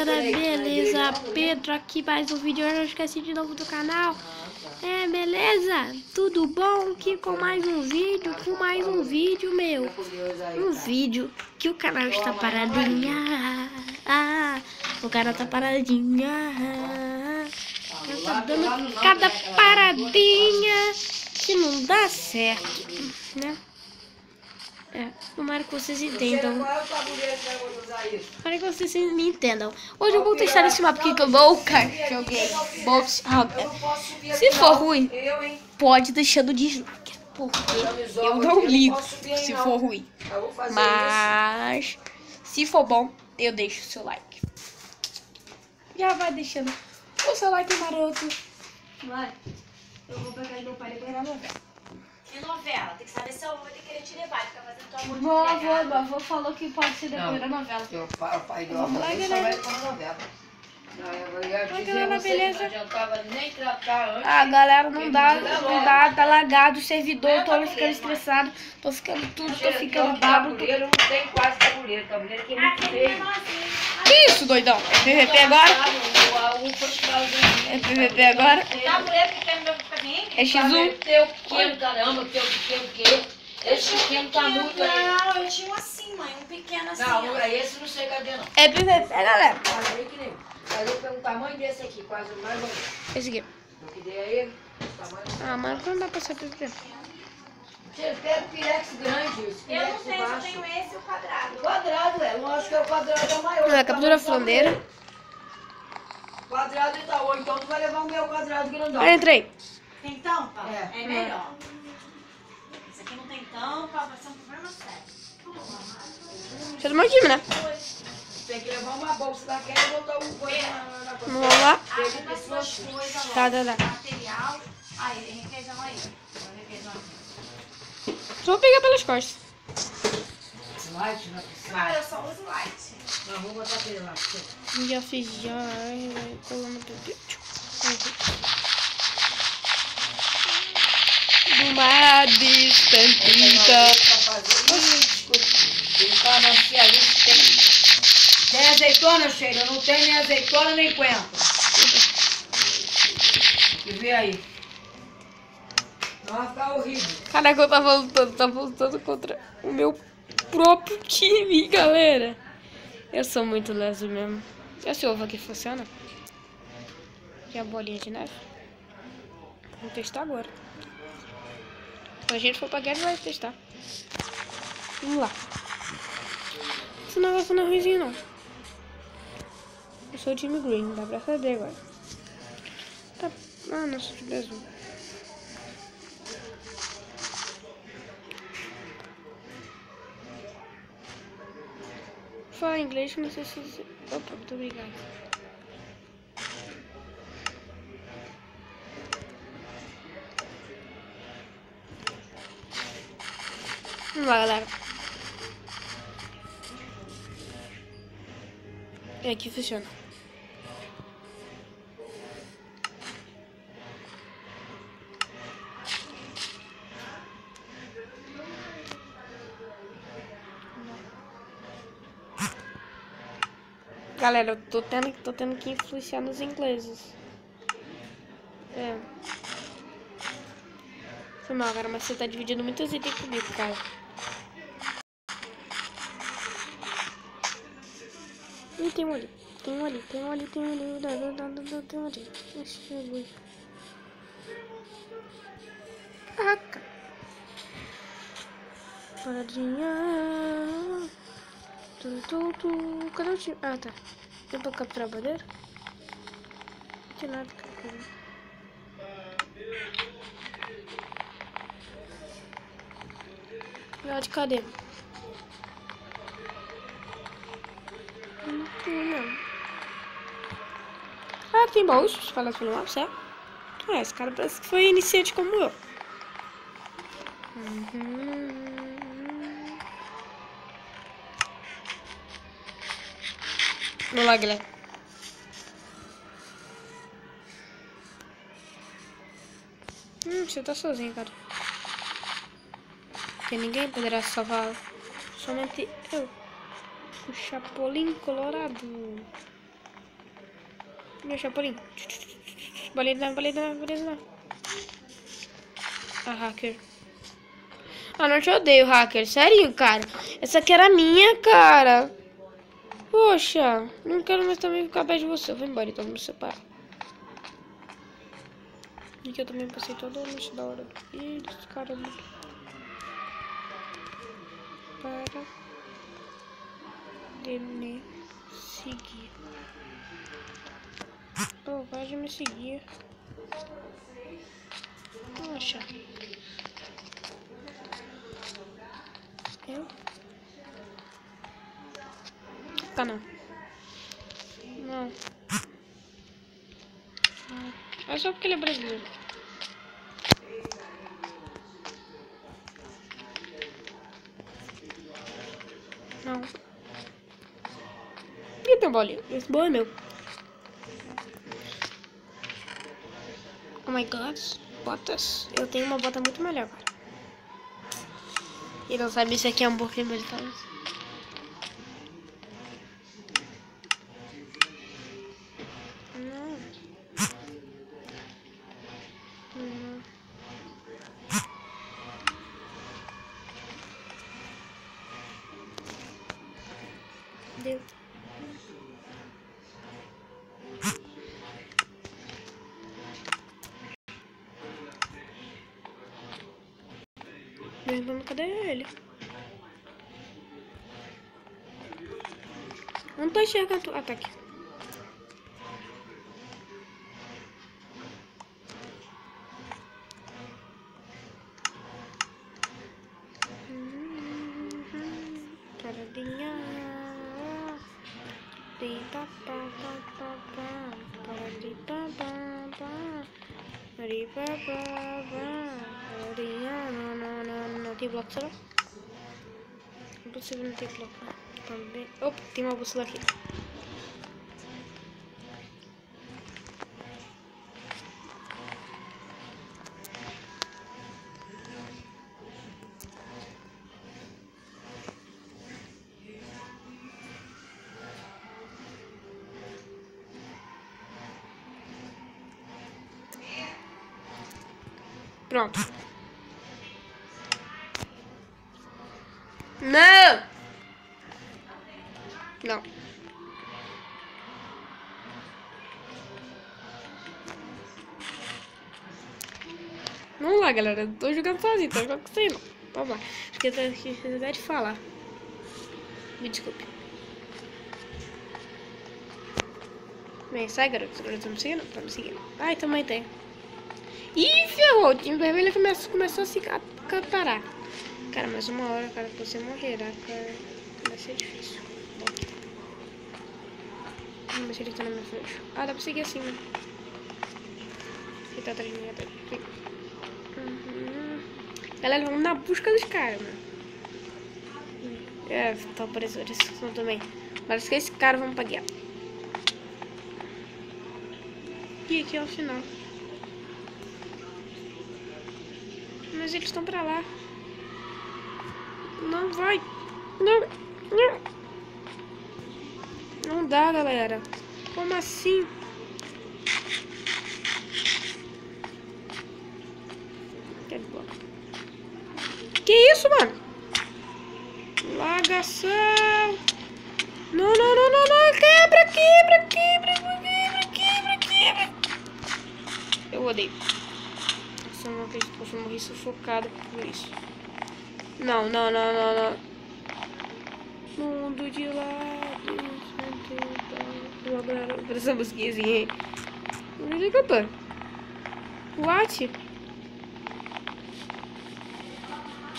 galera, beleza? Pedro aqui, mais um vídeo. Eu não esqueci de novo do canal. Beleza? Tudo bom? Aqui com mais um vídeo, meu. Um vídeo que o canal está paradinha. O canal tá paradinha. Tá dando cada paradinha que não dá certo, né? Tomara que vocês entendam. Tomara que vocês me entendam. Hoje eu vou testar esse mapa aqui que eu nunca joguei. Box Hunter. Se for ruim, pode deixar no dislike, porque eu não ligo se for ruim. Mas se for bom, eu deixo o seu like. Já vai deixando o seu like maroto. Vai. Eu vou pegar meu pai depois na novela. Que novela? Tem que saber se eu vou ter que querer te levar, ficar fazendo tua amor. Meu avô falou que pode ser depois da novela. O pai do avô só vai com a novela. Galera, beleza? Não adiantava nem tratar antes. Galera, não dá, tá lagado o servidor, tô ficando estressado, tô ficando babo. Tabuleiro, não tem quase tabuleiro. Tabuleiro aqui é muito feio. Que isso, doidão? É PVP agora? É PVP agora? Tabuleiro pequeno meu caminho? É X1? Teu pequeno, caramba, teu pequeno o quê? Esse pequeno tá muito aí. Não, eu tinha um assim, mãe, um pequeno assim. Não, esse não sei cadê não. É PVP, galera. Mas eu pego um tamanho desse aqui, quase mais ou menos. Esse aqui. Eu que dei a ele, tamanho. Mas não dá pra ser PVP. Você pega o pirex grande, esse Eu não pirex tenho, eu baixo. tenho esse e o quadrado. O quadrado, lógico que o quadrado é maior. Não, é captura fronteira. Quadrado e tal, então tu vai levar o meu quadrado grandão. Eu entrei. Tem tampa? É. É melhor. Esse aqui não tem tampa, vai ser um problema sério. Você do meu time, né? Tem que levar uma bolsa daquela e botar um coisa na Vamos lá. Arruma as suas coisas Tá. logo. Material. Aí, requeijão aí. Requeijão aqui. Só vou pegar pelas costas. Light, né? Eu só uso light. Não, vamos botar aquele lá. Já fiz, já. Vai colando tudo. Uma distantita. Tá na cialista, tem azeitona, cheiro? Eu não tenho nem azeitona nem coentro. E vê aí. Não vai ficar horrível. Caraca, eu tava lutando contra o meu próprio time, galera. Eu sou muito leso mesmo. Esse ovo aqui funciona? E a bolinha de neve? Vamos testar agora. Quando a gente for pra guerra, vai testar. Vamos lá. Esse negócio não é ruimzinho, não. Eu sou o time green, dá pra saber agora. Tá. Não sou o time azul. Fala inglês, não sei se... Opa, muito obrigado. Vamos lá, galera. Aqui funciona. Galera, eu tô tendo que influenciar nos ingleses. Foi mal, cara, mas você tá dividindo muitos itens comigo, cara. Ih, tem um ali. Tem um ali. Caraca. Paradinha. Cadê o time? Ah, tá. Eu vou capturar a bandeira? Não tem nada, cara. Lá de cadê? Não tem, não. Tem baús espalhados pelo mapa, certo? Esse cara parece que foi iniciante como eu. Vamos lá, galera. Você tá sozinho, cara. Porque ninguém poderá salvá-lo. Somente eu. O Chapolin Colorado. Meu chapolim. Bolinha, bolinha. Ah, hacker. Ah, não te odeio, hacker. Sério, cara. Essa aqui era minha, cara. Poxa, não quero mais também ficar perto de você. Eu vou embora então, vamos separar. E que eu também passei toda a noite da hora do vídeo, caramba. Para de me seguir. Oh, para de me seguir. Poxa. Eu? Tá, não. Não. É só porque ele é brasileiro. Não. E tem bolinha? Esse bolo é meu. Oh my god. Botas. Eu tenho uma bota muito melhor, cara. E não sabe se aqui é um pouquinho mais tarde. Não. Deu. Cadê ele? Não tô enxergando. Ah, tá aqui. Paradinha. Não tem bloco, será? Impossível não ter bloco. Também. Opa, tem uma bússola aqui. Pronto. Não! Não. Vamos lá, galera. Eu tô jogando sozinho, tô jogando com você não. Vamos lá. Esqueci de falar. Me desculpe. Bem, sai, garoto. Agora tá me seguindo? Tá me seguindo. Ai, também tem. Ih, ferrou. O time vermelho começou a se parar. Cara, mais uma hora, cara, você morrerá, cara. Vai ser difícil. Bom. Vamos ver se ele tá na minha frente. Ah, dá pra seguir assim, né? Ele tá atrás de mim, atrás de mim. Galera, vamos na busca dos caras, mano. É, tá aparecendo essa discussão também. Parece que esse cara vamos pra guiar. E aqui é o final. Mas eles estão pra lá. Não vai. Não. Não dá, galera. Como assim? Que isso, mano? Lagação. Não. Quebra. Eu odeio. Nossa, eu não acredito que eu morri sufocado por isso. Não. Mundo de lábios. Por essa musiquinha aí. Onde é que eu tô? What?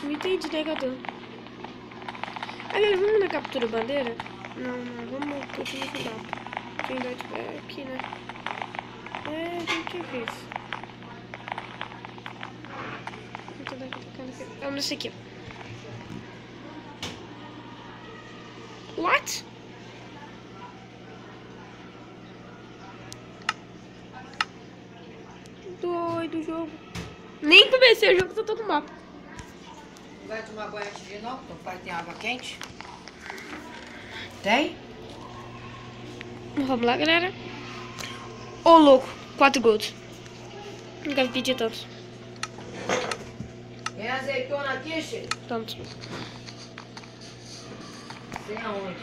Não entendi, né, que eu tô? Aliás, vamos na captura bandeira? Não, vamos continuar com o mapa. Quem vai tiver aqui, né? É, a gente vê isso. Vamos nesse aqui. What? Doido o jogo. Nem comecei o jogo, só tô no mapa. Vai tomar banho antes de ir, não? Teu pai tem água quente? Tem? Vamos lá, galera. Ô, louco. 4 gols. Nunca pedi tanto. Tem azeitona aqui, Chico? Tanto. Tem aonde?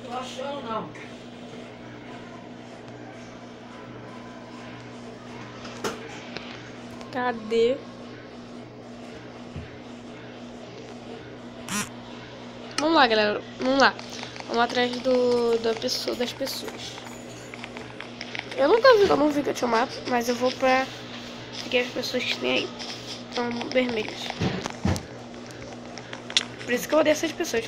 Tô achando não. Cadê? Vamos lá, galera. Vamos lá. Vamos atrás das pessoas. Eu não vi que eu tinha um mapa, mas eu vou pra seguir as pessoas que tem aí. São vermelhas. Por isso que eu odeio essas pessoas.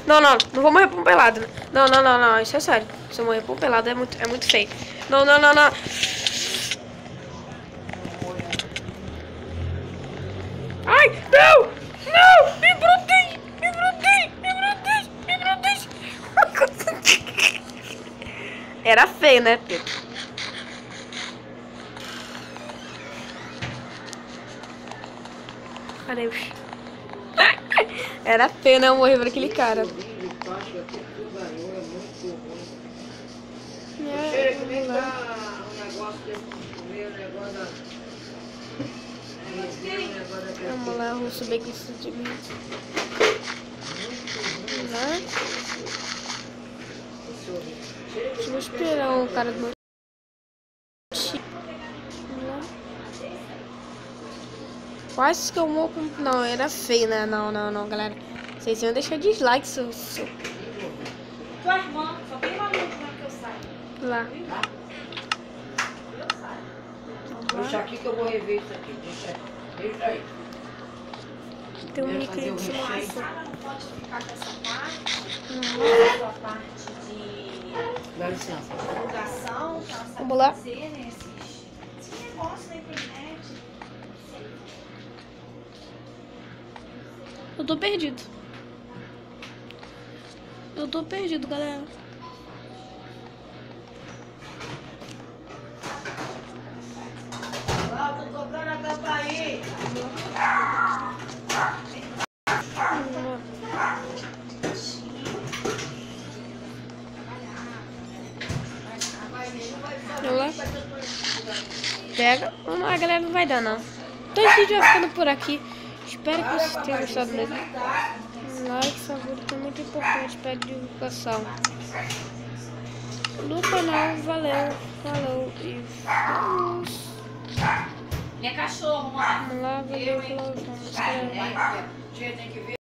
Não vou morrer por um pelado. Não, isso é sério. Se eu morrer por um pelado é muito feio. Não. Ai, não! Me brotei! Era feio, né, Pedro? Cadê? Era feio, né? Eu morrer por aquele cara. Vamos lá, vou subir aqui de mim. Vamos lá. Deixa eu esperar o cara do meu time. Vamos lá. Quase que eu morro com... Não, era feio, né? Não, galera. Vocês iam deixar dislike, seu... Tua irmã, só tem uma luz que eu saio. Lá. Eu saio. Deixa aqui que eu vou rever isso aqui. Deixa aí. Tem um micro de A cima. sala não pode ficar com essa parte. A parte de Dá licença. divulgação, que ela sabe Vamos lá. fazer, né? Esses negócios na internet. Eu tô perdido, galera. Lá, tô tocando a campainha. Vamos lá. Pega. Vamos lá, galera. Não vai dar, não. Então esse vídeo vai ficando por aqui. Espero que vocês tenham gostado mesmo. Like, favorito é muito importante para a divulgação do canal. Valeu, falou e vamos. Minha cachorro, mano. Vamos lá, valeu, falou, vamos. Tem que ver.